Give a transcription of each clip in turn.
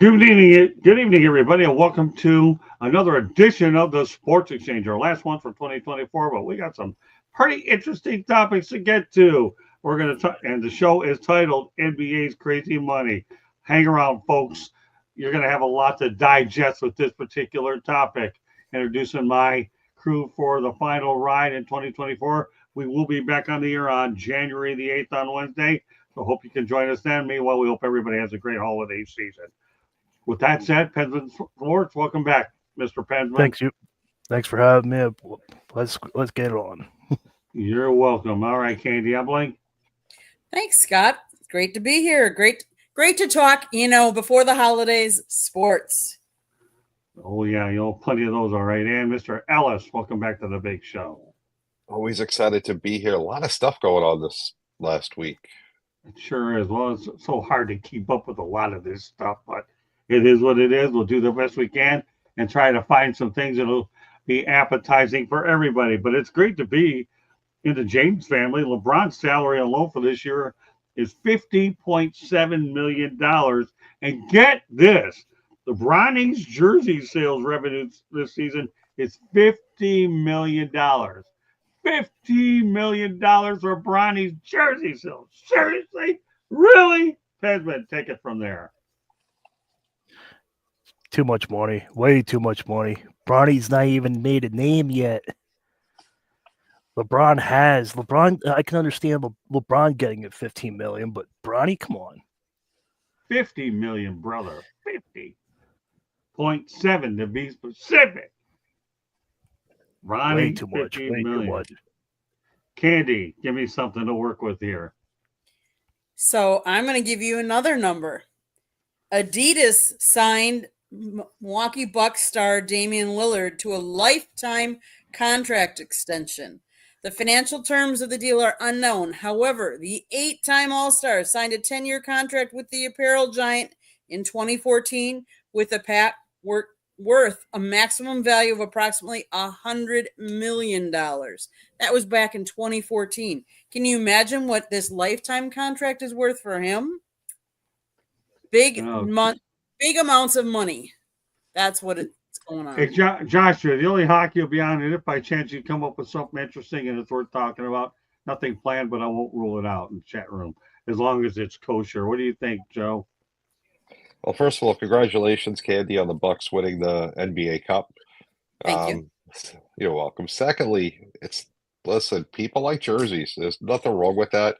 Good evening, everybody, and welcome to another edition of the Sports Exchange. Our last one for 2024, but we got some pretty interesting topics to get to. We're going to talk, and the show is titled "NBA's Crazy Money." Hang around, folks. You're going to have a lot to digest with this particular topic. Introducing my crew for the final ride in 2024. We will be back on the air on January the 8th on Wednesday. So hope you can join us then. Meanwhile, we hope everybody has a great holiday season. With that said, Pensman Sports, welcome back, Mr. Pensman. Thanks for having me. Let's get it on. You're welcome. All right, Candy, I'm Blake. Thanks, Scott. Great to be here. Great to talk, before the holidays, sports. Oh, yeah, plenty of those, all right. And Mr. Ellis, welcome back to the big show. Always excited to be here. A lot of stuff going on this last week. It sure is. Well, it's so hard to keep up with a lot of this stuff, but it is what it is. We'll do the best we can and try to find some things that'll be appetizing for everybody. But it's great to be in the James family. LeBron's salary alone for this year is $50.7 million. And get this, the Bronny's jersey sales revenue this season is $50 million. $50 million for Bronny's jersey sales. Seriously? Really? Pensman, take it from there. Too much money. Way too much money. Bronny's not even made a name yet. LeBron, I can understand LeBron getting it 15 million, but Bronny, come on. 50 million, brother. 50.7 to be specific. Ronnie, way too much. Way too much. Candy, give me something to work with here. So I'm going to give you another number. Adidas signed Milwaukee Bucks star Damian Lillard to a lifetime contract extension. The financial terms of the deal are unknown. However, the 8-time All-Star signed a 10-year contract with the apparel giant in 2014 with a cap worth a maximum value of approximately $100 million. That was back in 2014. Can you imagine what this lifetime contract is worth for him? Big amounts of money. That's what it's going on. Hey, Joshua, the only hockey you'll be on, and if by chance you come up with something interesting and it's worth talking about, nothing planned, but I won't rule it out in the chat room as long as it's kosher. What do you think, Joe? Well, first of all, congratulations, Candy, on the Bucks winning the NBA Cup. Thank you. You're welcome. Secondly, listen, people like jerseys. There's nothing wrong with that.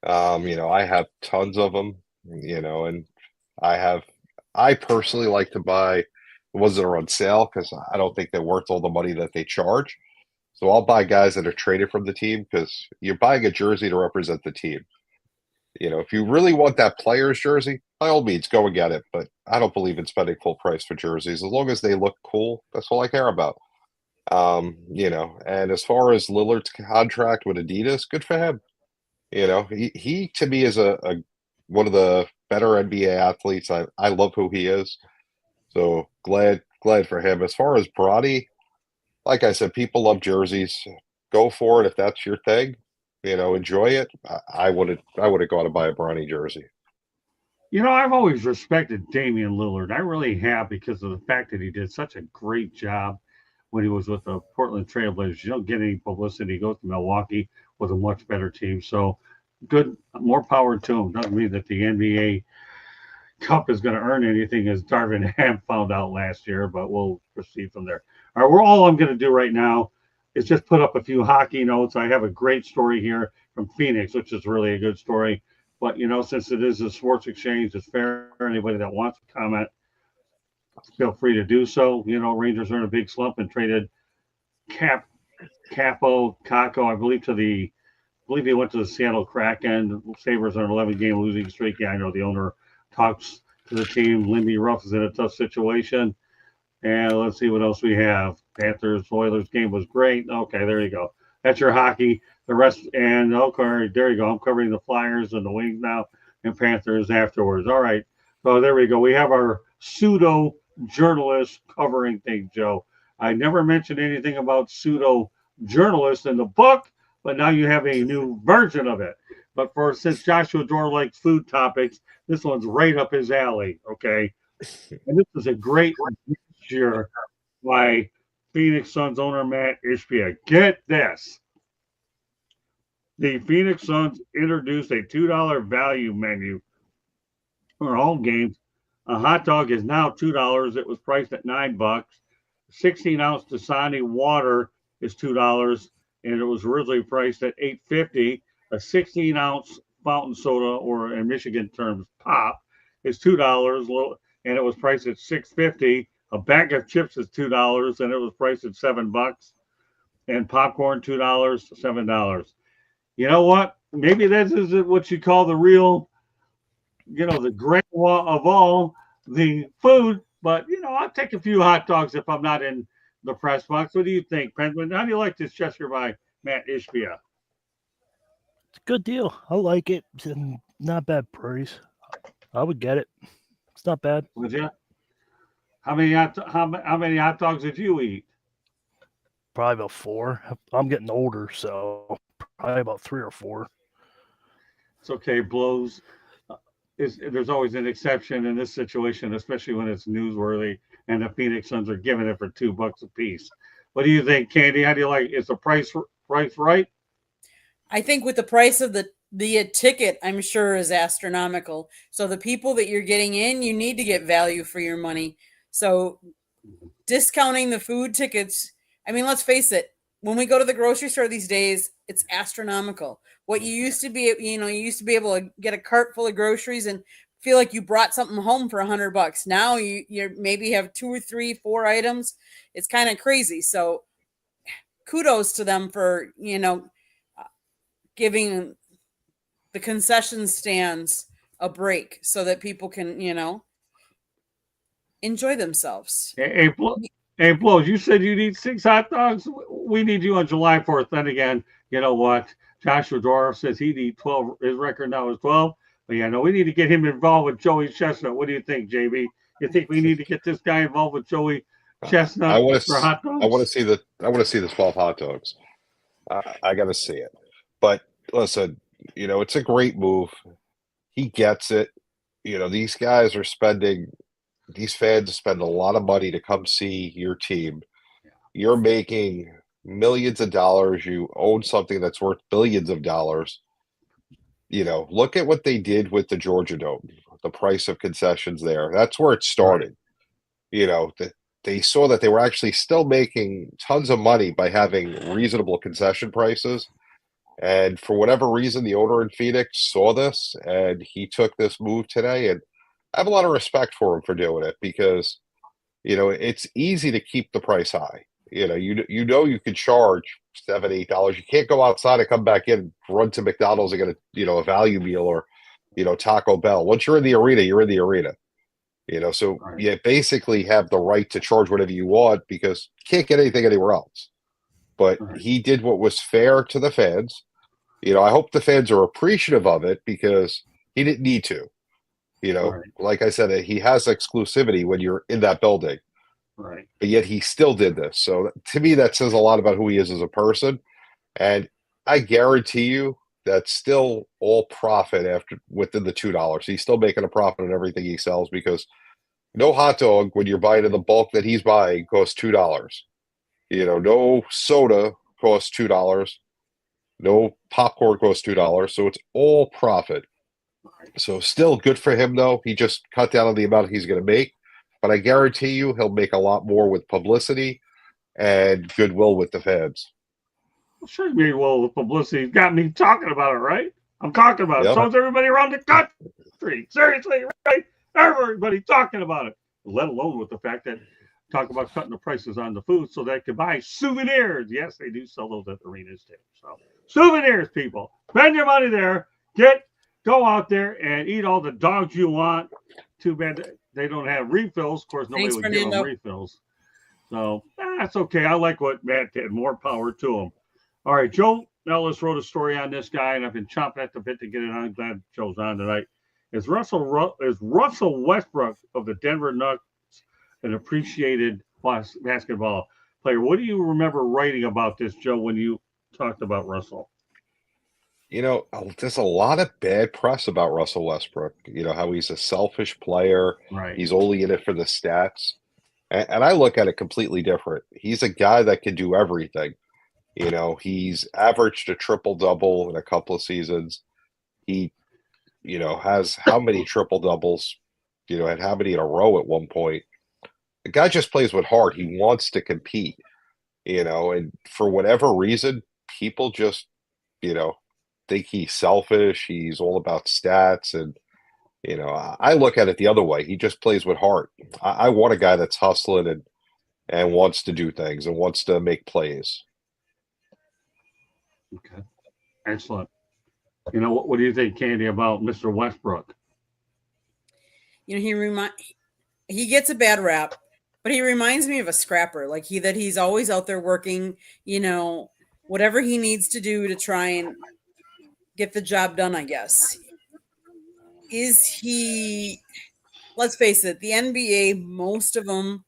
I have tons of them, and I personally like to buy the ones that are on sale because I don't think they're worth all the money that they charge. So I'll buy guys that are traded from the team because you're buying a jersey to represent the team. If you really want that player's jersey, by all means, go and get it. But I don't believe in spending full price for jerseys. As long as they look cool, that's all I care about. And as far as Lillard's contract with Adidas, good for him. He to me is a one of the better NBA athletes. I love who he is. So glad for him. As far as Bronny, like I said, people love jerseys. Go for it if that's your thing. Enjoy it. I wouldn't go out and buy a Bronny jersey. I've always respected Damian Lillard. I really have because of the fact that he did such a great job when he was with the Portland Trailblazers. You don't get any publicity. He goes to Milwaukee with a much better team. So good, more power to him. Doesn't mean that the NBA Cup is going to earn anything, as Darvin Ham found out last year, but we'll proceed from there. All right, all I'm going to do right now is just put up a few hockey notes. I have a great story here from Phoenix, which is really a good story. But, since it is a sports exchange, it's fair. Anybody that wants to comment, feel free to do so. Rangers are in a big slump and traded Kako, I believe, he went to the Seattle Kraken. Sabres are an 11-game losing streak. Yeah, I know the owner talks to the team. Lindy Ruff is in a tough situation. And let's see what else we have. Panthers-Oilers game was great. Okay, there you go. That's your hockey. The rest, and okay, there you go. I'm covering the Flyers and the Wings now and Panthers afterwards. All right. So there we go. We have our pseudo-journalist covering things, Joe. I never mentioned anything about pseudo-journalist in the book, but now you have a new version of it. But since Joshua Dorr likes food topics, this one's right up his alley, okay? And this is a great gesture by Phoenix Suns owner Matt Ishbia. Get this. The Phoenix Suns introduced a $2 value menu for all games. A hot dog is now $2. It was priced at $9. 16-ounce Dasani water is $2, and it was originally priced at $8.50. A 16-ounce fountain soda, or in Michigan terms, pop, is $2, and it was priced at $6.50. A bag of chips is $2, and it was priced at $7. And popcorn $2 to $7. You know what? Maybe this is what you call the real, the grandma of all the food. But I'll take a few hot dogs if I'm not in the press box. What do you think, Penguin? How do you like this gesture by Matt Ishbia? It's a good deal. I like it. It's not bad price. I would get it. It's not bad. Would you? How many hot dogs did you eat? Probably about 4. I'm getting older, so probably about 3 or 4. It's okay. Blows. There's always an exception in this situation, especially when it's newsworthy, and the Phoenix Suns are giving it for $2 a piece. What do you think, Candy? How do you like? Is the price right? I think with the price of the ticket, I'm sure is astronomical. So the people that you're getting in, you need to get value for your money. So discounting the food tickets, I mean, let's face it. When we go to the grocery store these days, it's astronomical. What you used to be, you used to be able to get a cart full of groceries and feel like you brought something home for $100. Now you maybe have 2 or 3, 4 items. It's kind of crazy. So kudos to them for, giving the concession stands a break so that people can, enjoy themselves. Hey, Blows, you said you need 6 hot dogs. We need you on July 4th. Then again, you know what? Joshua Dorff says he needs 12. His record now is 12. But yeah, no, we need to get him involved with Joey Chestnut. What do you think, JB? You think we need to get this guy involved with Joey Chestnut for hot dogs? I want to see the 12 hot dogs. I got to see it. But listen, it's a great move. He gets it. These guys are these fans spend a lot of money to come see your team. You're making millions of dollars. You own something that's worth billions of dollars. Look at what they did with the Georgia Dome, the price of concessions there. That's where it started. They saw that they were actually still making tons of money by having reasonable concession prices. And for whatever reason, the owner in Phoenix saw this and he took this move today. And I have a lot of respect for him for doing it because, it's easy to keep the price high. You can charge $7, $8. You can't go outside and come back in, run to McDonald's and get a value meal or, Taco Bell. Once you're in the arena, you're in the arena. So Right. you basically have the right to charge whatever you want because you can't get anything anywhere else. But Right. he did what was fair to the fans. I hope the fans are appreciative of it because he didn't need to. Right. Like I said, he has exclusivity when you're in that building, Right. but yet he still did this. So to me, that says a lot about who he is as a person. And I guarantee you that's still all profit within the $2. He's still making a profit on everything he sells because no hot dog when you're buying in the bulk that he's buying costs $2. No soda costs $2. No popcorn costs $2. So it's all profit. So still good for him, though. He just cut down on the amount he's going to make. But I guarantee you he'll make a lot more with publicity and goodwill with the fans. Well, sure, me well with publicity. He's got me talking about it, right? I'm talking about it. Yep. So is everybody around the country. Seriously, right? Everybody talking about it. Let alone with the fact that talk about cutting the prices on the food so they can buy souvenirs. Yes, they do sell those at arenas too. So souvenirs, people. Spend your money there. Go out there and eat all the dogs you want. Too bad they don't have refills. Of course, nobody would give them refills. So that's okay. I like what Matt did. More power to him. All right, Joe Ellis wrote a story on this guy, and I've been chomping at the bit to get it on. I'm glad Joe's on tonight. Is Russell Westbrook of the Denver Nuggets an appreciated basketball player? What do you remember writing about this, Joe, when you talked about Russell? There's a lot of bad press about Russell Westbrook. How he's a selfish player. Right. He's only in it for the stats. And I look at it completely different. He's a guy that can do everything. He's averaged a triple double in a couple of seasons. He, has how many triple doubles, and how many in a row at one point. The guy just plays with heart. He wants to compete, and for whatever reason, people just, you know, think he's selfish. He's all about stats. And, I look at it the other way. He just plays with heart. I want a guy that's hustling and wants to do things and wants to make plays. Okay. Excellent. What do you think, Candy, about Mr. Westbrook? He gets a bad rap, but he reminds me of a scrapper. Like he's always out there working, whatever he needs to do to try and get the job done, I guess. Let's face it, the NBA, most of them,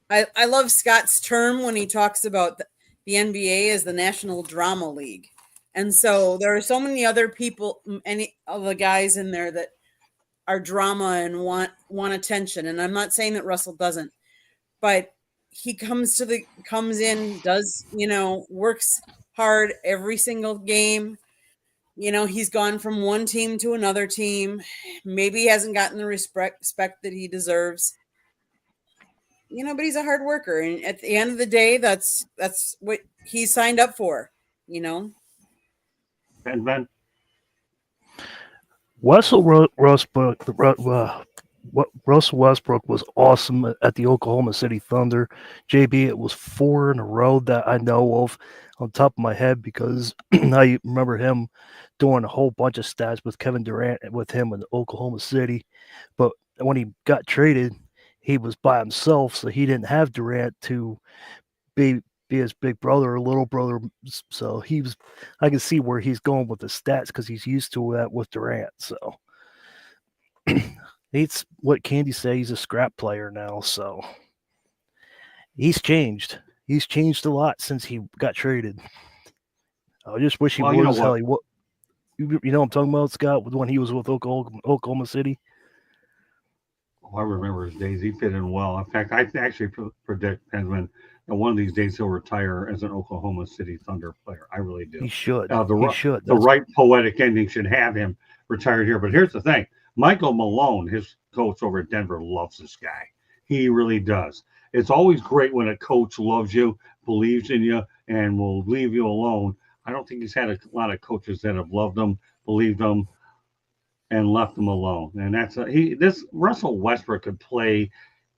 I love Scott's term when he talks about the NBA as the National Drama League. And so there are so many other people, any of the guys in there that are drama and want attention. And I'm not saying that Russell doesn't, but he comes in, does, works hard every single game. He's gone from one team to another team. Maybe he hasn't gotten the respect that he deserves. But he's a hard worker. And at the end of the day, that's what he signed up for, Ben? Russell Westbrook was awesome at the Oklahoma City Thunder. JB, it was 4 in a row that I know of on top of my head because I remember him doing a whole bunch of stats with Kevin Durant with him in Oklahoma City. But when he got traded, he was by himself, so he didn't have Durant to be his big brother or little brother. So I can see where he's going with the stats because he's used to that with Durant. So it's what Candy said. He's a scrap player now. So he's changed. He's changed a lot since he got traded. I just wish he Well, would. you know what? You know what I'm talking about, Scott, when he was with Oklahoma City? Oh, I remember his days. He fit in well. In fact, I actually predict Penman that one of these days he'll retire as an Oklahoma City Thunder player. I really do. He should. The should. right poetic ending should have him retired here. But here's the thing. Michael Malone, his coach over at Denver, loves this guy. He really does. It's always great when a coach loves you, believes in you, and will leave you alone. I don't think he's had a lot of coaches that have loved him, believed him, and left him alone. And this Russell Westbrook could play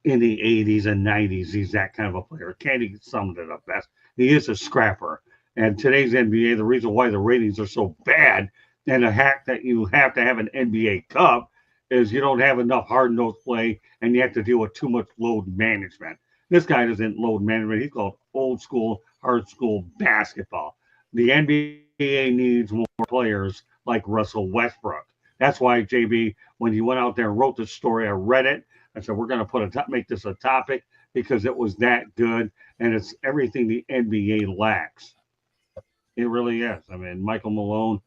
in the 80s and 90s. He's that kind of a player. Candy summed it up best. He is a scrapper. And today's NBA, the reason why the ratings are so bad and the hack that you have to have an NBA Cup is you don't have enough hard-nosed play and you have to deal with too much load management. This guy doesn't load management. He's called old school, hard school basketball. The NBA needs more players like Russell Westbrook. That's why, JB, when you went out there and wrote this story, I read it. I said, we're going to make this a topic because it was that good. And it's everything the NBA lacks. It really is. I mean, Michael Malone,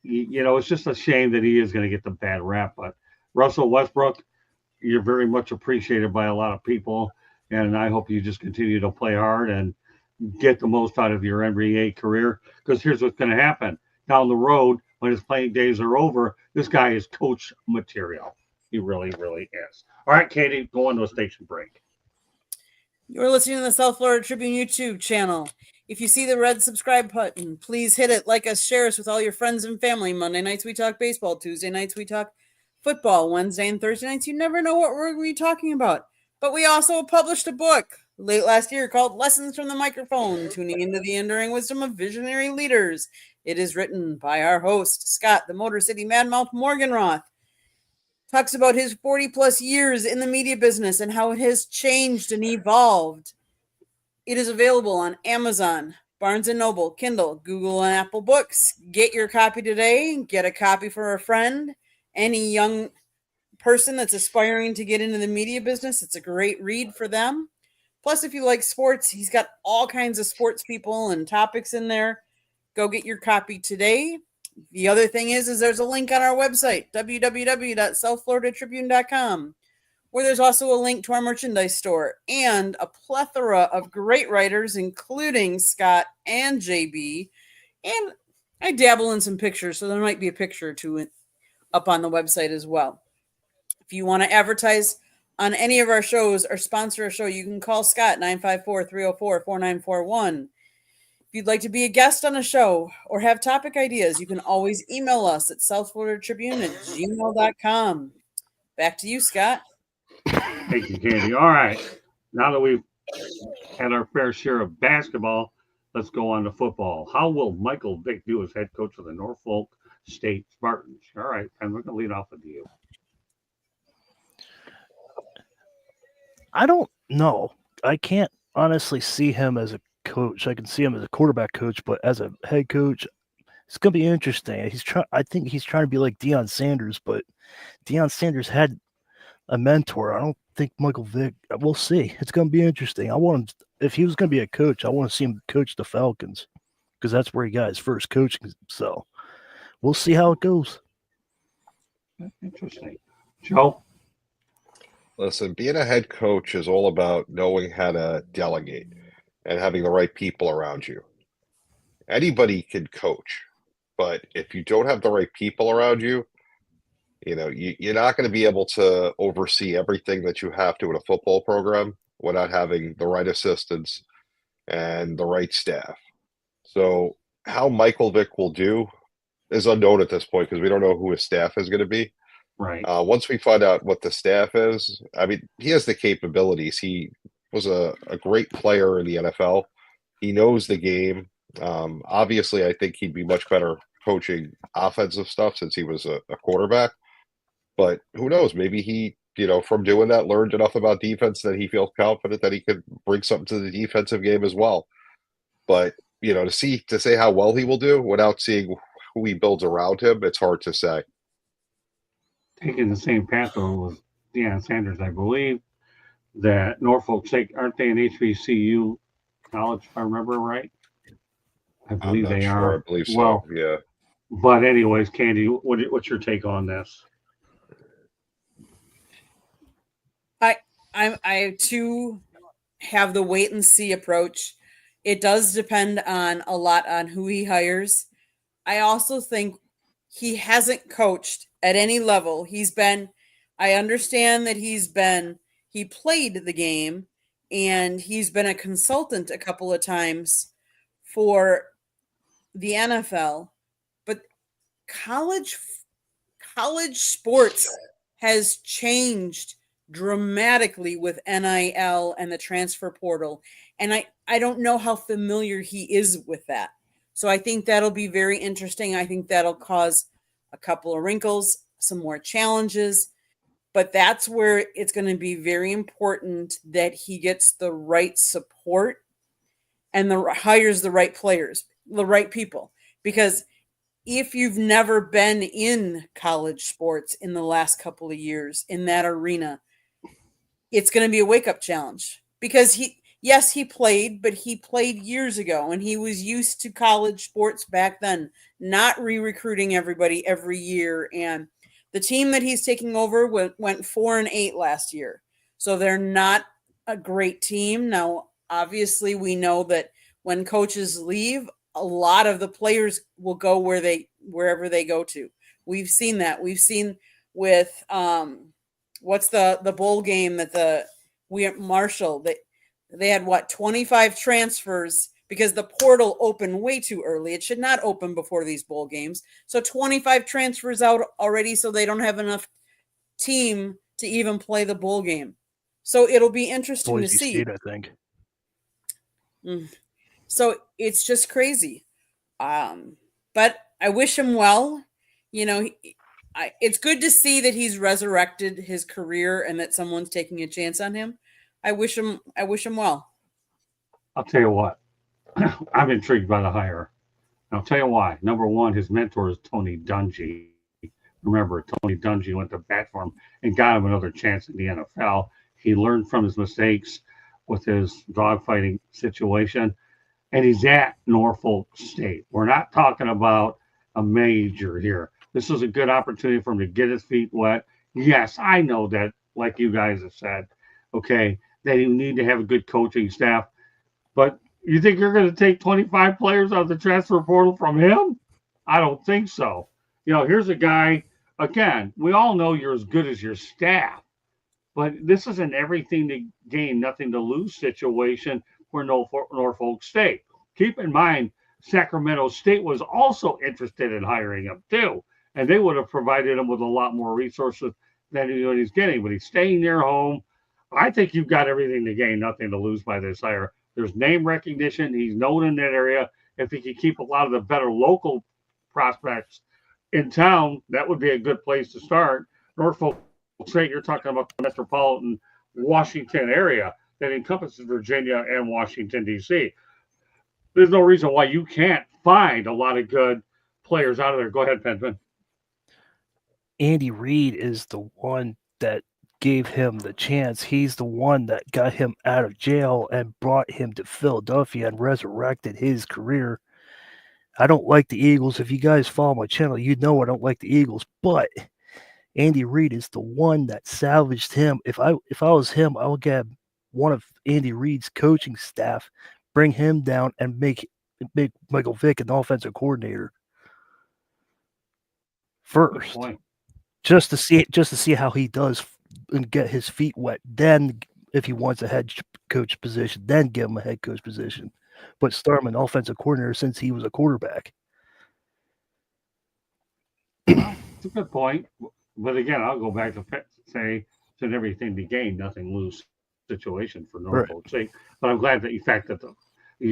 it's just a shame that he is going to get the bad rap. But Russell Westbrook, you're very much appreciated by a lot of people. And I hope you just continue to play hard and get the most out of your NBA career. Because here's what's going to happen. Down the road, when his playing days are over, this guy is coach material. He really, really is. All right, Katie, go on to a station break. You're listening to the South Florida Tribune YouTube channel. If you see the red subscribe button, please hit it, like us, share us with all your friends and family. Monday nights we talk baseball. Tuesday nights we talk football. Wednesday and Thursday nights you never know what we're going to be talking about. But we also published a book late last year called Lessons from the Microphone, Tuning into the Enduring Wisdom of Visionary Leaders. It is written by our host, Scott, the Motor City Madmouth Morganroth. Talks about his 40-plus years in the media business and how it has changed and evolved. It is available on Amazon, Barnes & Noble, Kindle, Google, and Apple Books. Get your copy today. Get a copy for a friend. Any young person that's aspiring to get into the media business, it's a great read for them. Plus, if you like sports, he's got all kinds of sports people and topics in there. Go get your copy today. The other thing is there's a link on our website, www.southfloridatribune.com, where there's also a link to our merchandise store and a plethora of great writers, including Scott and JB. And I dabble in some pictures, so there might be a picture or two up on the website as well. If you want to advertise on any of our shows or sponsor a show, you can call Scott 954-304-4941. If you'd like to be a guest on a show or have topic ideas, you can always email us at southfloridatribune@gmail.com. Back to you, Scott. Thank you, Candy. All right. Now that we've had our fair share of basketball, let's go on to football. How will Michael Vick do as head coach of the Norfolk State Spartans? All right, and we're going to lead off with you. I don't know. I can't honestly see him as a coach. I can see him as a quarterback coach, but as a head coach, it's gonna be interesting. I think he's trying to be like Deion Sanders, but Deion Sanders had a mentor. I don't think Michael Vick. We'll see. It's gonna be interesting. I want him. If he was gonna be a coach, I want to see him coach the Falcons because that's where he got his first coaching. So we'll see how it goes. Interesting, Joe. Listen, being a head coach is all about knowing how to delegate and having the right people around you. Anybody can coach, but if you don't have the right people around you, you're not going to be able to oversee everything that you have to in a football program without having the right assistants and the right staff. So how Michael Vick will do is unknown at this point because we don't know who his staff is going to be. Right. Once we find out what the staff is, I mean, he has the capabilities. He was a great player in the NFL. He knows the game. Obviously, I think he'd be much better coaching offensive stuff since he was a quarterback. But who knows? Maybe he, from doing that, learned enough about defense that he feels confident that he could bring something to the defensive game as well. But, to say how well he will do without seeing who he builds around him, it's hard to say. Taking the same path with Deion Sanders, I believe that Norfolk State, aren't they an HBCU college, if I remember right? I believe they are. I believe so, well, yeah. But anyways, Candy, what's your take on this? I too have the wait and see approach. It does depend a lot on who he hires. I also think he hasn't coached at any level. I understand that he played the game and he's been a consultant a couple of times for the NFL, but college sports has changed dramatically with NIL and the transfer portal. And I don't know how familiar he is with that. So I think that'll be very interesting. I think that'll cause a couple of wrinkles, some more challenges, but that's where it's going to be very important that he gets the right support and hires the right players, the right people. Because if you've never been in college sports in the last couple of years in that arena, it's going to be a wake-up challenge because he played, but he played years ago and he was used to college sports back then, not re-recruiting everybody every year. And the team that he's taking over went 4-8 last year. So they're not a great team. Now, obviously, we know that when coaches leave, a lot of the players will go wherever they go to. We've seen that. We've seen with what's the bowl game that Marshall that they had 25 transfers because the portal opened way too early. It should not open before these bowl games. So 25 transfers out already, so they don't have enough team to even play the bowl game. So it'll be interesting to see. State, I think. So it's just crazy. But I wish him well. It's good to see that he's resurrected his career and that someone's taking a chance on him. I wish him well. I'll tell you what. I'm intrigued by the hire. I'll tell you why. Number one, his mentor is Tony Dungy. Remember, Tony Dungy went to bat for him and got him another chance in the NFL. He learned from his mistakes with his dogfighting situation. and he's at Norfolk State. We're not talking about a major here. This is a good opportunity for him to get his feet wet. Yes, I know that, like you guys have said, okay, that you need to have a good coaching staff. But you think you're going to take 25 players out of the transfer portal from him? I don't think so. Here's a guy, again, we all know you're as good as your staff, but this is an everything to gain, nothing to lose situation for Norfolk State. Keep in mind, Sacramento State was also interested in hiring him too, and they would have provided him with a lot more resources than he's getting, but he's staying near home. I think you've got everything to gain, nothing to lose by this hire. There's name recognition. He's known in that area. If he could keep a lot of the better local prospects in town, that would be a good place to start. Norfolk State, you're talking about the metropolitan Washington area that encompasses Virginia and Washington, D.C. There's no reason why you can't find a lot of good players out of there. Go ahead, Penman. Andy Reid is the one that gave him the chance. He's the one that got him out of jail and brought him to Philadelphia and resurrected his career. I don't like the Eagles. If you guys follow my channel, you know I don't like the Eagles, but Andy Reid is the one that salvaged him. If I was him, I would get one of Andy Reid's coaching staff, bring him down, and make Michael Vick an offensive coordinator first, just to see how he does and get his feet wet. Then, if he wants a head coach position, then give him a head coach position. But start him an offensive coordinator since he was a quarterback. Well, it's a good point. But again, I'll go back to say it's an everything to gain, nothing lose situation for Norfolk State. But I'm glad that you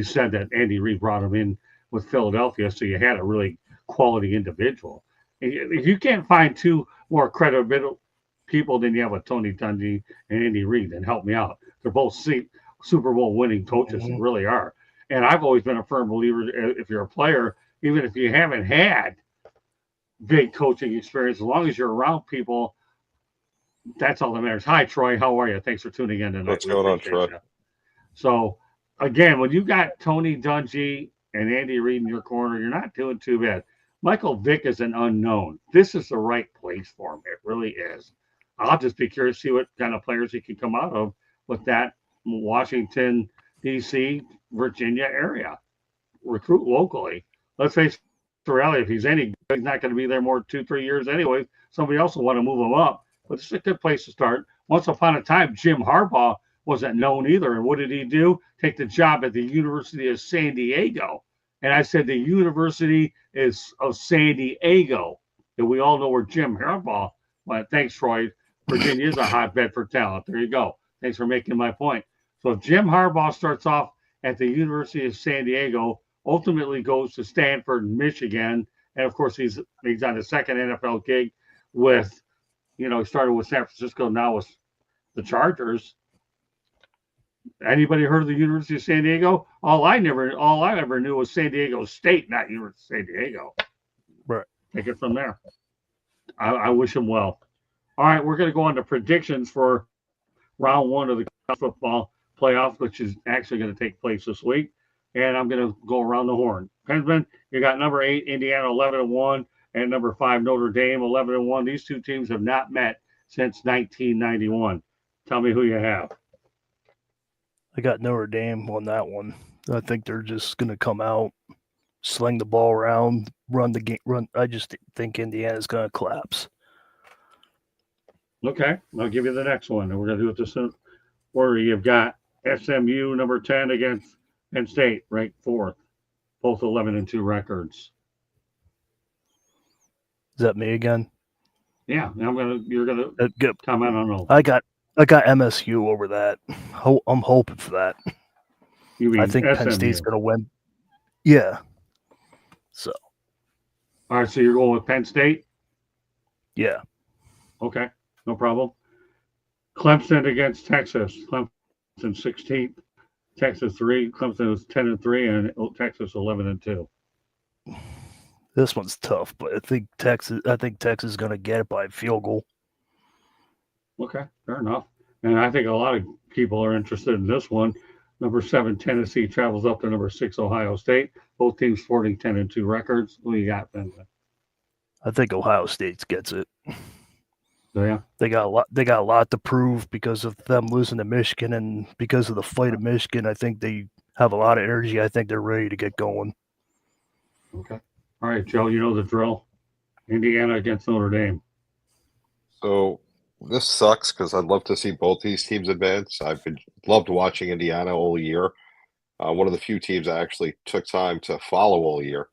said that Andy Reid brought him in with Philadelphia, so you had a really quality individual. If you can't find two more credible people than you have with Tony Dungy and Andy Reid, then help me out. They're both Super Bowl winning coaches, they really are. And I've always been a firm believer, if you're a player, even if you haven't had big coaching experience, as long as you're around people, that's all that matters. Hi, Troy. How are you? Thanks for tuning in tonight. What's going on, Troy? So, again, when you got Tony Dungy and Andy Reid in your corner, you're not doing too bad. Michael Vick is an unknown. This is the right place for him. It really is. I'll just be curious to see what kind of players he can come out of with that Washington, D.C., Virginia area. Recruit locally. Let's face the reality, if he's any good, he's not going to be there more than 2-3 years anyway. Somebody else will want to move him up. But it's a good place to start. Once upon a time, Jim Harbaugh wasn't known either. And what did he do? Take the job at the University of San Diego. And I said the University of San Diego. And we all know where Jim Harbaugh went. Thanks, Troy. Virginia is a hotbed for talent. There you go. Thanks for making my point. So if Jim Harbaugh starts off at the University of San Diego, ultimately goes to Stanford, Michigan, and of course he's on his second NFL gig with, he started with San Francisco, now with the Chargers. Anybody heard of the University of San Diego? All I ever knew was San Diego State, not University of San Diego. Right. Take it from there. I wish him well. All right, we're going to go on to predictions for round one of the college football playoff, which is actually going to take place this week. And I'm going to go around the horn. Penman, you got number 8, Indiana, 11-1, and number 5, Notre Dame, 11-1. These two teams have not met since 1991. Tell me who you have. I got Notre Dame on that one. I think they're just going to come out, sling the ball around, run the game. I just think Indiana's going to collapse. Okay, I'll give you the next one. And we're going to do it this order. You've got SMU, number 10, against Penn State, ranked 4th. Both 11-2 records. Is that me again? Yeah, you're gonna comment on those. I got MSU over that. I'm hoping for that. You mean I think SMU. Penn State's going to win. Yeah. So. All right, so you're going with Penn State? Yeah. Okay, no problem. Clemson against Texas. Clemson 16th. Texas 3. Clemson was 10-3, and Texas 11-2. This one's tough, but I think Texas is going to get it by a field goal. Okay, fair enough. And I think a lot of people are interested in this one. Number 7, Tennessee travels up to number 6, Ohio State. Both teams sporting 10-2 records. Who you got, Ben? I think Ohio State gets it. So, yeah. They got a lot. They got a lot to prove because of them losing to Michigan, and because of the fight of Michigan. I think they have a lot of energy. I think they're ready to get going. Okay. All right, Joe, you know the drill. Indiana against Notre Dame. So this sucks because I'd love to see both these teams advance. Loved watching Indiana all year. One of the few teams I actually took time to follow all year.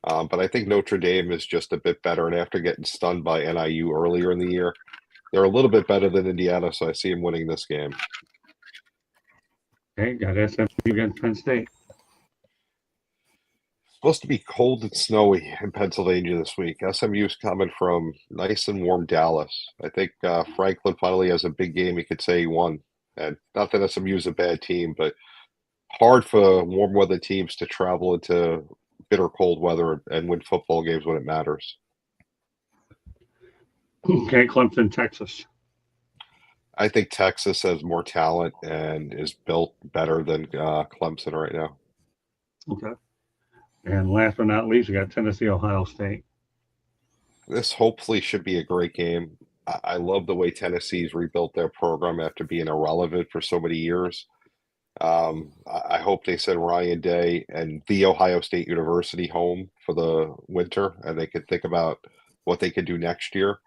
But I think Notre Dame is just a bit better. And after getting stunned by NIU earlier in the year, they're a little bit better than Indiana. So I see them winning this game. Okay, got SMU against Penn State. Supposed to be cold and snowy in Pennsylvania this week. SMU's coming from nice and warm Dallas. I think Franklin finally has a big game he could say he won. And not that SMU's a bad team, but hard for warm weather teams to travel into bitter cold weather and win football games when it matters. Okay, Clemson, Texas. I think Texas has more talent and is built better than Clemson right now. Okay. And last but not least, we got Tennessee, Ohio State. This hopefully should be a great game. I love the way Tennessee's rebuilt their program after being irrelevant for so many years. I hope they send Ryan Day and the Ohio State University home for the winter, and they could think about what they could do next year,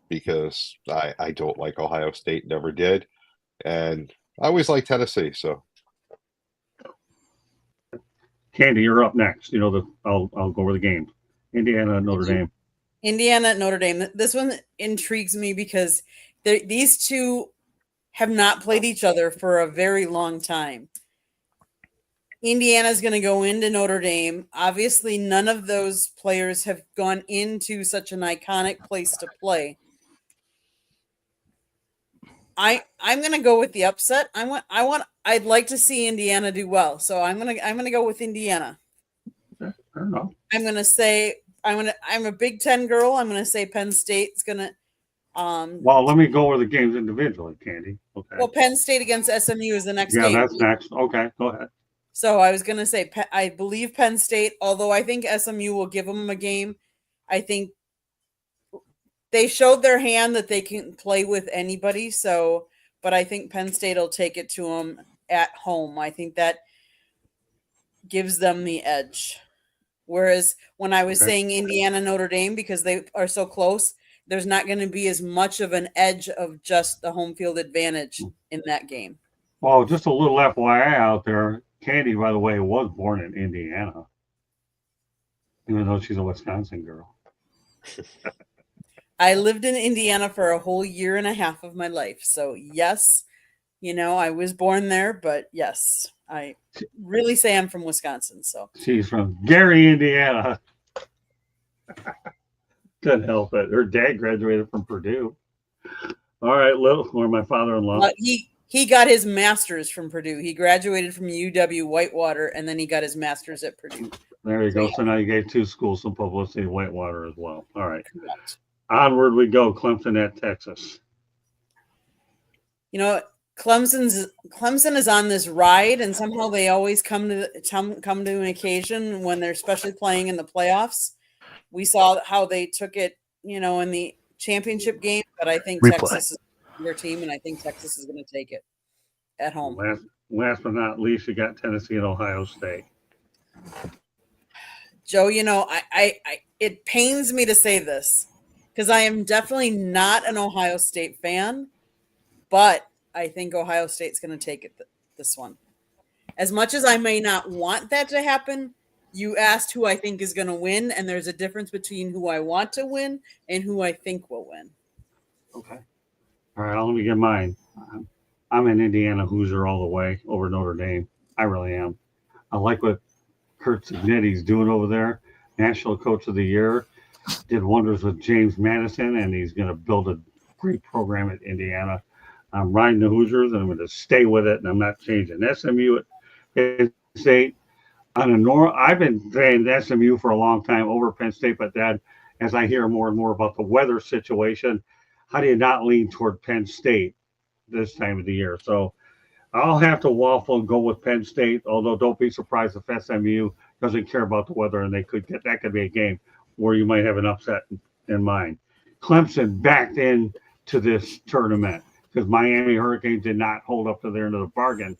because I don't like Ohio State, never did, and I always like Tennessee. So, Candy, you're up next. You know I'll go over the game. Indiana, Notre Dame. Indiana, Notre Dame. This one intrigues me because these two have not played each other for a very long time. Indiana's going to go into Notre Dame. Obviously, none of those players have gone into such an iconic place to play. I'm going to go with the upset. I'd like to see Indiana do well, so I'm going to go with Indiana. Okay, I don't know. I'm going to say I'm a Big Ten girl. I'm going to say Penn State's going to. Well, let me go over the games individually, Candy. Okay. Well, Penn State against SMU is the next yeah, game. Yeah, that's next. Okay, go ahead. So I was going to say, I believe Penn State, although I think SMU will give them a game. I think they showed their hand that they can play with anybody. So, but I think Penn State will take it to them at home. I think that gives them the edge. Whereas when I was saying Indiana, Notre Dame, because they are so close, there's not going to be as much of an edge of just the home field advantage in that game. Well, just a little FYI out there. Candy, by the way, was born in Indiana, even though she's a Wisconsin girl. I lived in Indiana for a whole year and a half of my life. So, yes, I was born there, but yes, I really say I'm from Wisconsin. So she's from Gary, Indiana. Couldn't help it. Her dad graduated from Purdue. All right, or my father-in-law. He got his master's from Purdue. He graduated from UW Whitewater, and then he got his master's at Purdue. There you go. So now you gave two schools some publicity, Whitewater as well. All right. Correct. Onward we go. Clemson at Texas. Clemson is on this ride, and somehow they always come to an occasion when they're especially playing in the playoffs. We saw how they took it, in the championship game, but I think Texas is their team, and I think Texas is going to take it at home. Last but not least, you got Tennessee and Ohio State. Joe, it pains me to say this because I am definitely not an Ohio State fan, but I think Ohio State's going to take it this one. As much as I may not want that to happen, you asked who I think is going to win, and there's a difference between who I want to win and who I think will win. Okay. All right, let me get mine. I'm an Indiana Hoosier all the way over Notre Dame. I really am. I like what Kurt Cignetti's doing over there. National Coach of the Year. Did wonders with James Madison, and he's going to build a great program at Indiana. I'm riding the Hoosiers, and I'm going to stay with it, and I'm not changing. SMU at Penn State. I've been saying SMU for a long time over Penn State, but then as I hear more and more about the weather situation, how do you not lean toward Penn State this time of the year? So I'll have to waffle and go with Penn State, although don't be surprised if SMU doesn't care about the weather and they could get that could be a game where you might have an upset in mind. Clemson backed in to this tournament because Miami Hurricanes did not hold up to their end of the bargain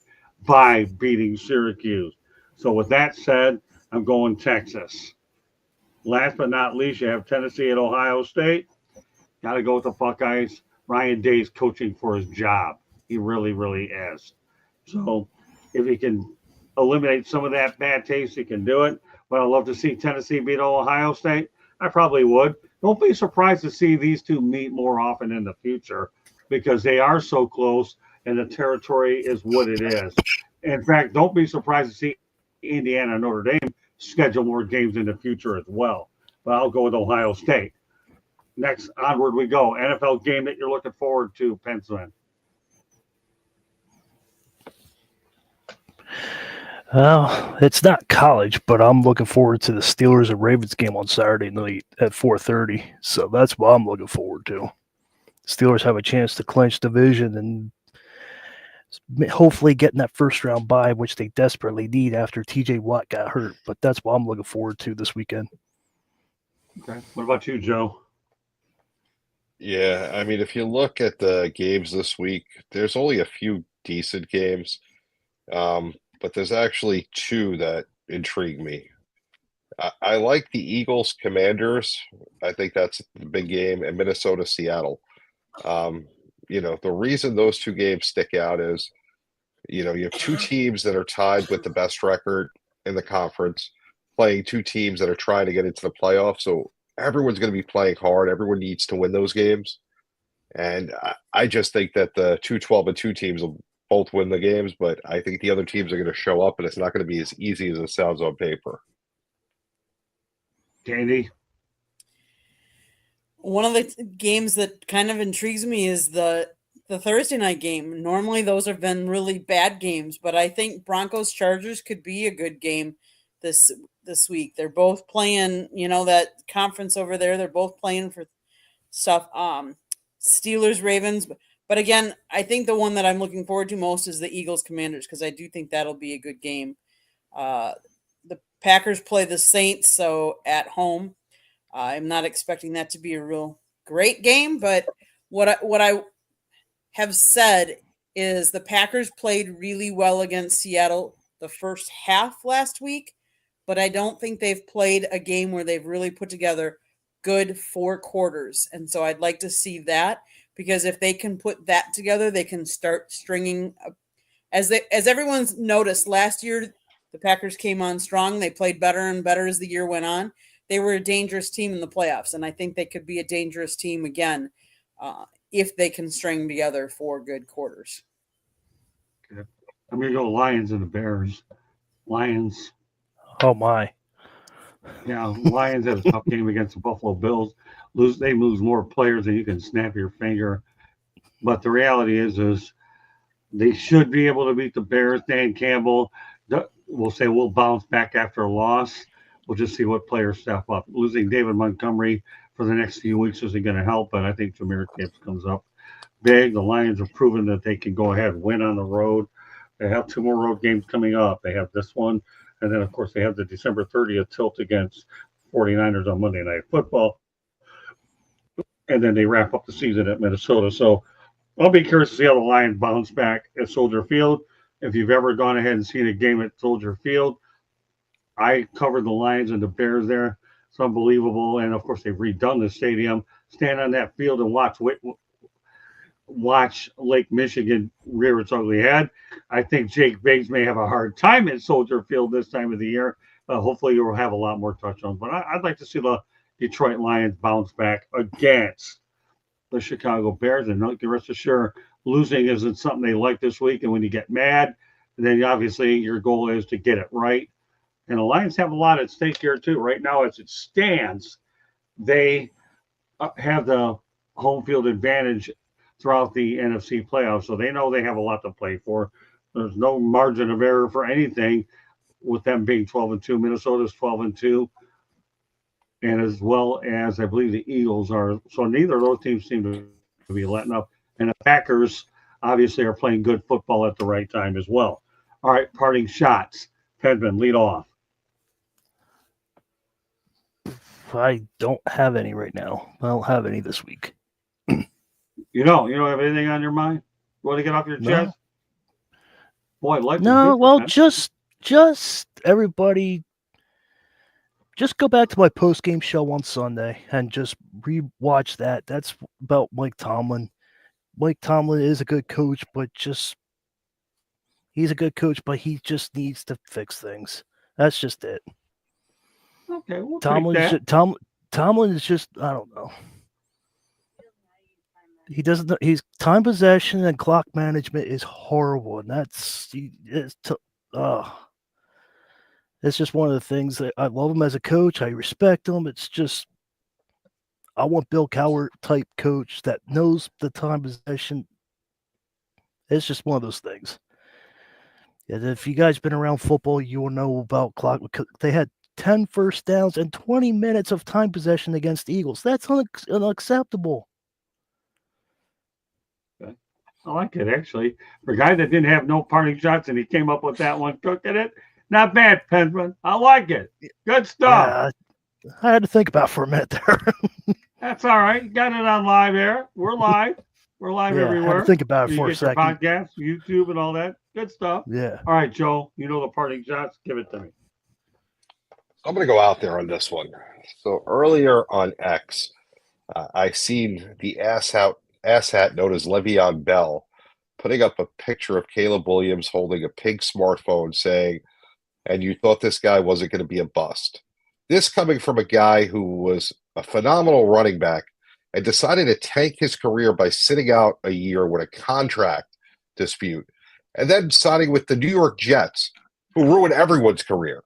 by beating Syracuse. So with that said, I'm going Texas. Last but not least, you have Tennessee at Ohio State. Got to go with the Buckeyes. Ryan Day's coaching for his job. He really, really is. So if he can eliminate some of that bad taste, he can do it. But I'd love to see Tennessee beat Ohio State. I probably would. Don't be surprised to see these two meet more often in the future because they are so close and the territory is what it is. In fact, don't be surprised to see Indiana and Notre Dame schedule more games in the future as well. But I'll go with Ohio State. Next, onward we go. NFL game that you're looking forward to, Pennsylvania. Well, it's not college, but I'm looking forward to the Steelers and Ravens game on Saturday night at 4:30. So that's what I'm looking forward to. Steelers have a chance to clinch division and hopefully getting that first round bye, which they desperately need after TJ Watt got hurt. But that's what I'm looking forward to this weekend. Okay. What about you, Joe? Yeah, I mean, if you look at the games this week, there's only a few decent games, but there's actually two that intrigue me. I like the Eagles Commanders. I think that's the big game, and Minnesota Seattle. The reason those two games stick out is, you have two teams that are tied with the best record in the conference, playing two teams that are trying to get into the playoffs. So everyone's going to be playing hard. Everyone needs to win those games. And I just think that the 2-12-2 teams will both win the games, but I think the other teams are going to show up, and it's not going to be as easy as it sounds on paper. Candy? One of the games that kind of intrigues me is the Thursday night game. Normally those have been really bad games, but I think Broncos Chargers could be a good game this week. They're both playing, that conference over there. They're both playing for stuff. Steelers Ravens, but again, I think the one that I'm looking forward to most is the Eagles Commanders because I do think that'll be a good game. The Packers play the Saints, so at home. I'm not expecting that to be a real great game, but what I have said is the Packers played really well against Seattle the first half last week, but I don't think they've played a game where they've really put together good 4 quarters. And so I'd like to see that because if they can put that together, they can start stringing as everyone's noticed last year, the Packers came on strong. They played better and better as the year went on. They were a dangerous team in the playoffs, and I think they could be a dangerous team again if they can string together 4 good quarters. Okay. I'm going to go Lions and the Bears. Lions. Oh, my. Yeah, Lions had a tough game against the Buffalo Bills. They lose more players than you can snap your finger. But the reality is they should be able to beat the Bears. Dan Campbell will say we'll bounce back after a loss. We'll just see what players step up. Losing David Montgomery for the next few weeks isn't going to help, but I think Jahmyr Gibbs comes up big. The Lions have proven that they can go ahead and win on the road. They have 2 more road games coming up. They have this one, and then, of course, they have the December 30th tilt against 49ers on Monday Night Football. And then they wrap up the season at Minnesota. So I'll be curious to see how the Lions bounce back at Soldier Field. If you've ever gone ahead and seen a game at Soldier Field, I covered the Lions and the Bears there. It's unbelievable. And, of course, they've redone the stadium. Stand on that field and watch Lake Michigan rear its ugly head. I think Jake Biggs may have a hard time at Soldier Field this time of the year. Hopefully, you'll have a lot more touchdowns. But I'd like to see the Detroit Lions bounce back against the Chicago Bears. And rest assured, losing isn't something they like this week. And when you get mad, then obviously your goal is to get it right. And the Lions have a lot at stake here, too. Right now, as it stands, they have the home field advantage throughout the NFC playoffs. So they know they have a lot to play for. There's no margin of error for anything with them being 12-2. Minnesota's 12-2. And as well as I believe the Eagles are. So neither of those teams seem to be letting up. And the Packers, obviously are playing good football at the right time as well. All right, parting shots. Pedman, lead off. I don't have any right now. I don't have any this week. You don't have anything on your mind? You want to get off your No. chest? Boy, life is No, good. well, just everybody, just go back to my post game show on Sunday and just rewatch that. That's about Mike Tomlin. Mike Tomlin is a good coach, but he's a good coach, but he just needs to fix things. That's just it. Okay, we'll take that. Tomlin is just, I don't know. He doesn't. He's time possession and clock management is horrible, and it's just one of the things that I love him as a coach. I respect him. It's just I want Bill Cowher type coach that knows the time possession. It's just one of those things. And if you guys been around football, you will know about clock. They had 10 first downs and 20 minutes of time possession against the Eagles. That's unacceptable. I like it, actually. For a guy that didn't have no parting shots and he came up with that one, cooking it. Not bad, Penman. I like it. Good stuff. Yeah, I had to think about it for a minute there. That's all right. You got it on live air. We're live. We're live Yeah, I everywhere. had to think about it You for a get your second. podcast, YouTube, and all that. Good stuff. Yeah. All right, Joe. You know the parting shots. Give it to me. I'm going to go out there on this one. So earlier on X, I seen the asshat known as Le'Veon Bell putting up a picture of Caleb Williams holding a pink smartphone saying, and you thought this guy wasn't going to be a bust. This coming from a guy who was a phenomenal running back and decided to tank his career by sitting out a year with a contract dispute and then signing with the New York Jets, who ruined everyone's career.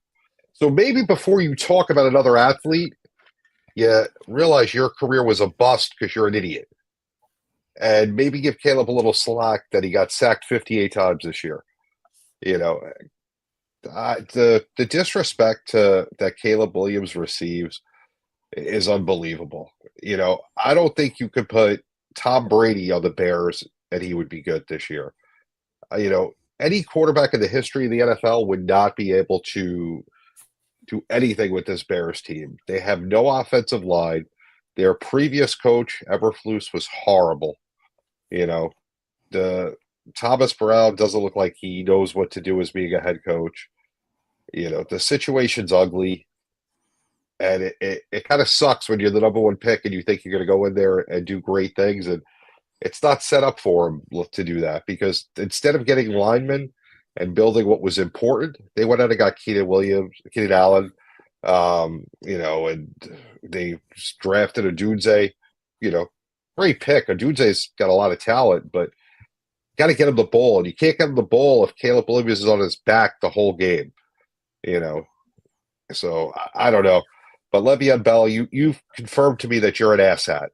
So maybe before you talk about another athlete, you realize your career was a bust because you're an idiot. And maybe give Caleb a little slack that he got sacked 58 times this year. You know, the disrespect that Caleb Williams receives is unbelievable. You know, I don't think you could put Tom Brady on the Bears and he would be good this year. You know, any quarterback in the history of the NFL would not be able to do anything with this Bears team. They have no offensive line. Their previous coach, Eberflus, was horrible. You know, the Thomas Brown doesn't look like he knows what to do as being a head coach. You know, the situation's ugly. And it kind of sucks when you're the number one pick and you think you're going to go in there and do great things. And it's not set up for him to do that because instead of getting linemen and building what was important, they went out and got Keenan Allen, you know, and they drafted Odunze, you know, great pick. Odunze's got a lot of talent, but got to get him the ball. And you can't get him the ball if Caleb Williams is on his back the whole game, you know. So I don't know. But Le'Veon Bell, you've confirmed to me that you're an asshat.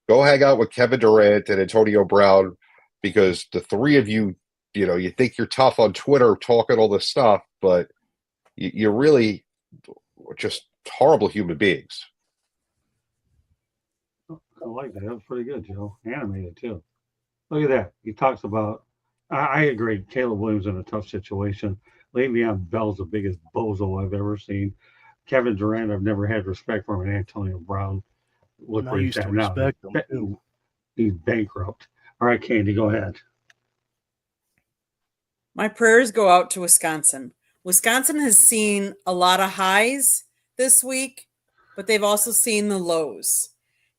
Go hang out with Kevin Durant and Antonio Brown because the three of you, you know, you think you're tough on Twitter talking all this stuff, but you're really just horrible human beings. I like that. That was pretty good, Joe. Animated, too. Look at that. He talks about, I agree, Caleb Williams in a tough situation. Le'Veon Bell's the biggest bozo I've ever seen. Kevin Durant, I've never had respect for him, and Antonio Brown. Look where he's at now. He's bankrupt. All right, Candy, go ahead. My prayers go out to Wisconsin. Wisconsin has seen a lot of highs this week, but they've also seen the lows.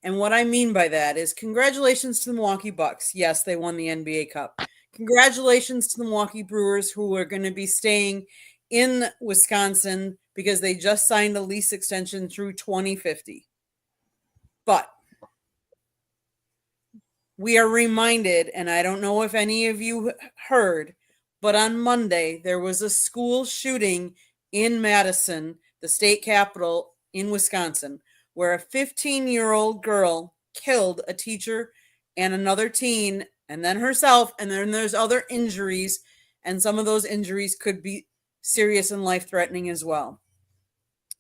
And what I mean by that is congratulations to the Milwaukee Bucks. Yes, they won the NBA Cup. Congratulations to the Milwaukee Brewers, who are going to be staying in Wisconsin because they just signed a lease extension through 2050. But we are reminded, and I don't know if any of you heard, but on Monday there was a school shooting in Madison, the state capital in Wisconsin, where a 15-year-old girl killed a teacher and another teen, and then herself, and then there's other injuries, and some of those injuries could be serious and life-threatening as well.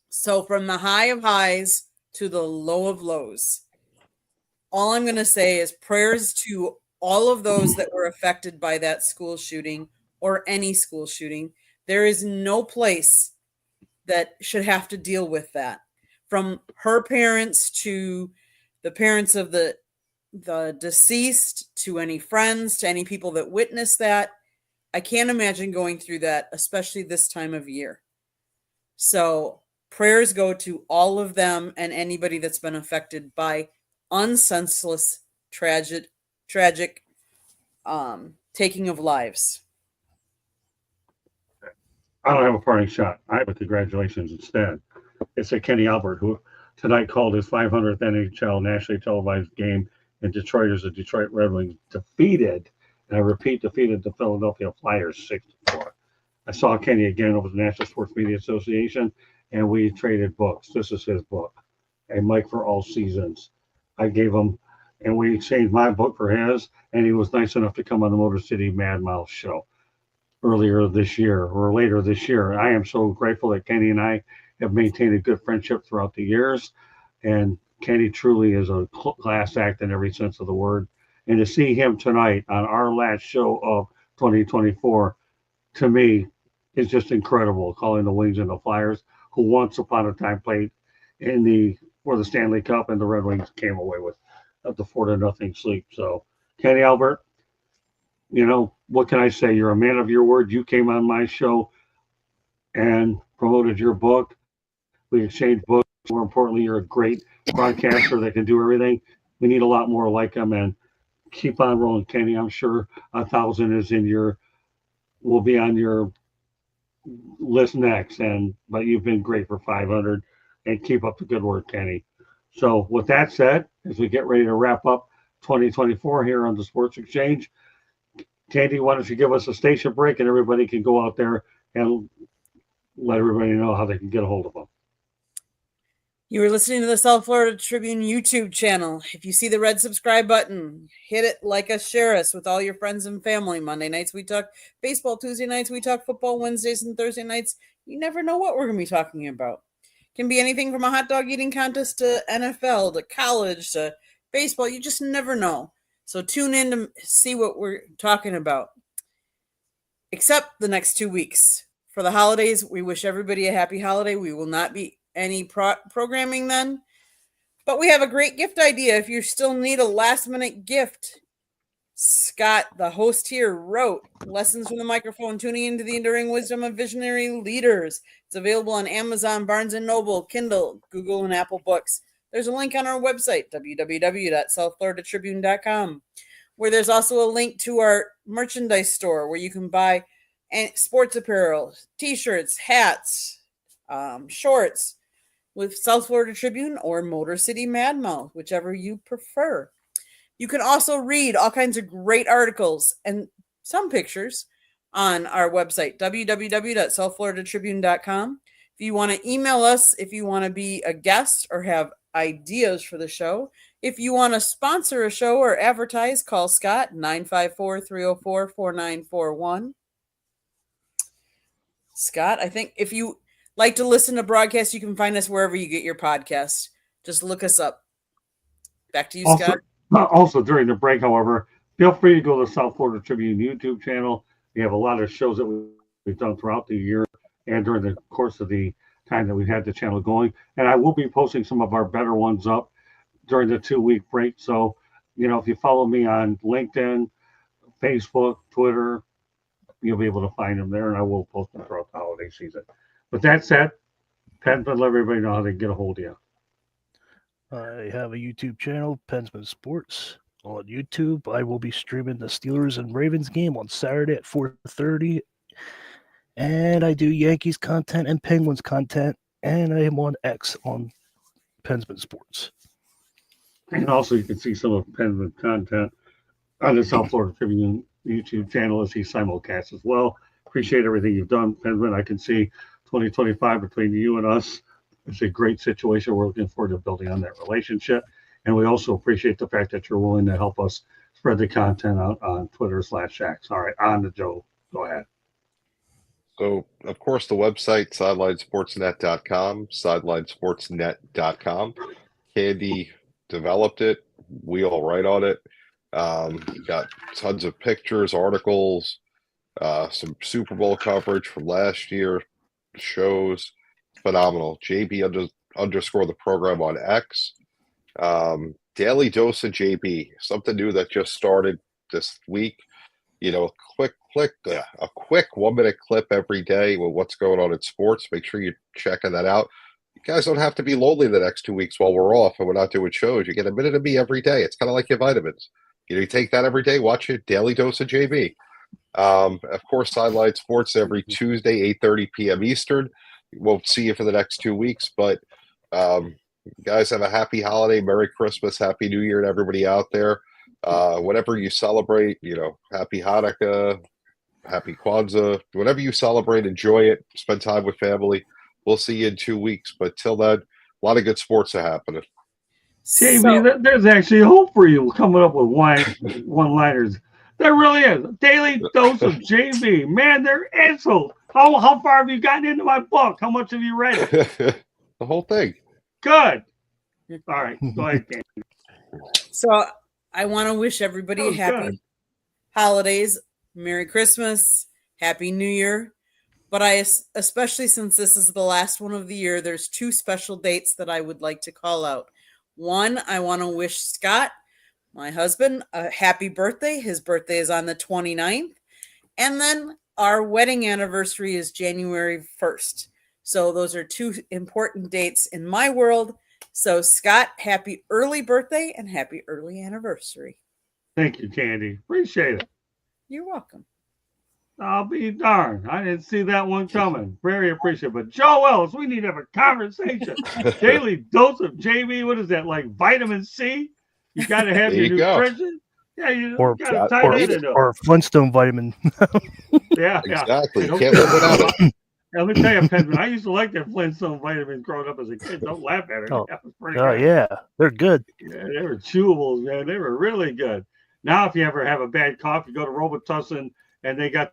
So from the high of highs to the low of lows, all I'm going to say is prayers to all of those that were affected by that school shooting or any school shooting. There is no place that should have to deal with that. From her parents to the parents of the deceased to any friends to any people that witnessed that. I can't imagine going through that, especially this time of year. So prayers go to all of them and anybody that's been affected by unsenseless, tragic taking of lives. I don't have a parting shot. I have a congratulations instead. It's a Kenny Albert who tonight called his 500th NHL nationally televised game in Detroit as the Detroit Red Wings defeated, and I repeat, defeated the Philadelphia Flyers 6-4. I saw Kenny again over the National Sports Media Association, and we traded books. This is his book, A Mike for All Seasons. I gave him, and we exchanged my book for his, and he was nice enough to come on the Motor City Mad Mouth show earlier this year or later this year. I am so grateful that Kenny and I have maintained a good friendship throughout the years, and Kenny truly is a class act in every sense of the word. And to see him tonight on our last show of 2024, to me, is just incredible. Calling the Wings and the Flyers, who once upon a time played in for the Stanley Cup, and the Red Wings came away with the 4-0 sweep. So, Kenny Albert, what can I say? You're a man of your word. You came on my show and promoted your book. We exchanged books. More importantly, you're a great broadcaster that can do everything. We need a lot more like him, and keep on rolling, Kenny. I'm sure 1,000 will be on your list next. But you've been great for 500, and keep up the good work, Kenny. So with that said, as we get ready to wrap up 2024 here on the Sports Exchange, Candy, why don't you give us a station break and everybody can go out there and let everybody know how they can get a hold of them. You are listening to the South Florida Tribune YouTube channel. If you see the red subscribe button, hit it, like us, share us with all your friends and family. Monday nights we talk baseball, Tuesday nights we talk football, Wednesdays and Thursday nights you never know what we're going to be talking about. It can be anything from a hot dog eating contest to NFL to college to baseball. You just never know. So tune in to see what we're talking about. Except the next 2 weeks. For the holidays, we wish everybody a happy holiday. We will not be any programming then. But we have a great gift idea if you still need a last-minute gift. Scott, the host here, wrote Lessons from the Microphone, Tuning into the Enduring Wisdom of Visionary Leaders. It's available on Amazon, Barnes & Noble, Kindle, Google, and Apple Books. There's a link on our website, www.southfloridatribune.com, where there's also a link to our merchandise store where you can buy sports apparel, t-shirts, hats, shorts with South Florida Tribune or Motor City Mad Mouth, whichever you prefer. You can also read all kinds of great articles and some pictures on our website, www.southfloridatribune.com. If you want to email us, if you want to be a guest or have ideas for the show, if you want to sponsor a show or advertise, call Scott 954-304-4941. Scott, I think if you like to listen to broadcasts, you can find us wherever you get your podcast. Just look us up. Back to you, Scott. Also, during the break, however, feel free to go to the South Florida Tribune YouTube channel. We have a lot of shows that we've done throughout the year and during the course of the time that we've had the channel going. And I will be posting some of our better ones up during the 2-week break. So, if you follow me on LinkedIn, Facebook, Twitter, you'll be able to find them there, and I will post them throughout the holiday season. With that said, Pensman, let everybody know how they can get a hold of you. I have a YouTube channel, Pensman Sports, on YouTube. I will be streaming the Steelers and Ravens game on Saturday at 4:30. And I do Yankees content and Penguins content, and I am on X on Pensman Sports. And also, you can see some of Pensman's content on the South Florida Tribune YouTube channel as he simulcasts as well. Appreciate everything you've done, Pensman. I can see 2025 between you and us. It's a great situation. We're looking forward to building on that relationship. And we also appreciate the fact that you're willing to help us spread the content out on Twitter/X. All right, on to Joe. Go ahead. So, of course, the website, sidelinesportsnet.com, sidelinesportsnet.com. Candy developed it. We all write on it. Got tons of pictures, articles, some Super Bowl coverage from last year, shows. Phenomenal. JB underscore the program on X. Daily Dose of JB, something new that just started this week. You know, a quick 1-minute clip every day with what's going on in sports. Make sure you're checking that out. You guys don't have to be lonely the next 2 weeks while we're off and we're not doing shows. You get a minute of me every day. It's kind of like your vitamins. You know, you take that every day, watch it, Daily Dose of JB. Of course, Sideline Sports every Tuesday, 8:30 p.m. Eastern. Won't see you for the next 2 weeks, but you guys have a happy holiday, Merry Christmas, Happy New Year to everybody out there. Whatever you celebrate, you know, Happy Hanukkah, Happy Kwanzaa, whatever you celebrate, enjoy it, spend time with family. We'll see you in 2 weeks, but till then, a lot of good sports are happening. JB, there's actually hope for you coming up with one-liners. There really is. Daily Dose of JB. Man, they're insults. How far have you gotten into my book? How much have you read it? The whole thing. Good. All right, go ahead, Candy. So I want to wish everybody happy good. holidays, Merry Christmas, Happy New Year. But especially since this is the last one of the year, there's 2 special dates that I would like to call out. One, I want to wish Scott, my husband, a happy birthday. His birthday is on the 29th. And then our wedding anniversary is January 1st. So those are 2 important dates in my world. So Scott, happy early birthday and happy early anniversary. Thank you, Candy. Appreciate it. You're welcome. I'll be darned. I didn't see that one coming. Very appreciative. But Joe Ellis, we need to have a conversation. Daily Dose of JB. What is that, like vitamin C? You got to have your nutrition. Yeah, you got to tie that into it. Or Flintstone vitamin. Yeah, exactly. Can't live without it. Let me tell you, Penguin, I used to like that Flintstone vitamins growing up as a kid. Don't laugh at it. Oh, that was pretty good. Yeah, they're good. Yeah, they were chewables, man. They were really good. Now, if you ever have a bad cough, you go to Robitussin, and they got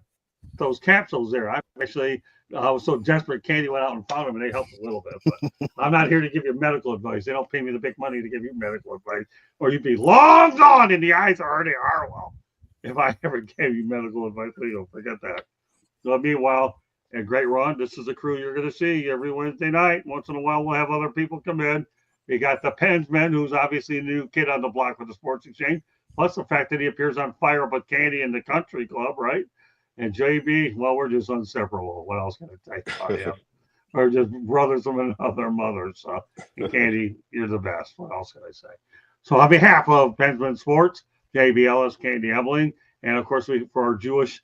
those capsules there. I was so desperate, Candy went out and found them, and they helped a little bit. But I'm not here to give you medical advice. They don't pay me the big money to give you medical advice, or you'd be long gone in the eyes of Ernie Harwell if I ever gave you medical advice. Please don't forget that. So meanwhile, a great run. This is a crew you're going to see every Wednesday night. Once in a while, we'll have other people come in. We got the Pensman, who's obviously a new kid on the block with the Sports Exchange, plus the fact that he appears on Fire Up with Candy in the Country Club, right? And JB, well, we're just inseparable. What else can I tell you about him? We're just brothers from another mother. So, and Candy, you're the best. What else can I say? So, on behalf of Pensman Sports, JB Ellis, Candy Ebeling, and of course, for our Jewish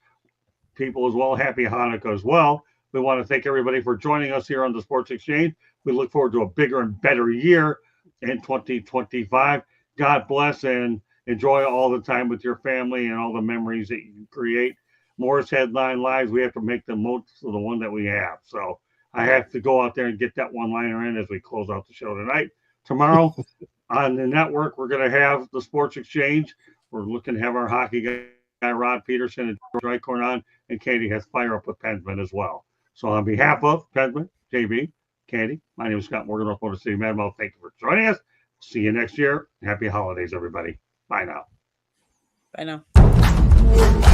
people as well, happy Hanukkah as well. We want to thank everybody for joining us here on the Sports Exchange. We look forward to a bigger and better year in 2025. God bless and enjoy all the time with your family and all the memories that you create. Morris Headline Lives, we have to make the most of the one that we have. So I have to go out there and get that one-liner in as we close out the show tonight. Tomorrow on the network, we're going to have the Sports Exchange. We're looking to have our hockey guy, Rod Peterson, and George Eichhorn on, and Katie has Fire Up with Pensman as well. So on behalf of Pensman, JB, Candy, my name is Scott Morgan, North Florida City Madmo. Thank you for joining us. See you next year. Happy holidays, everybody. Bye now. Bye now.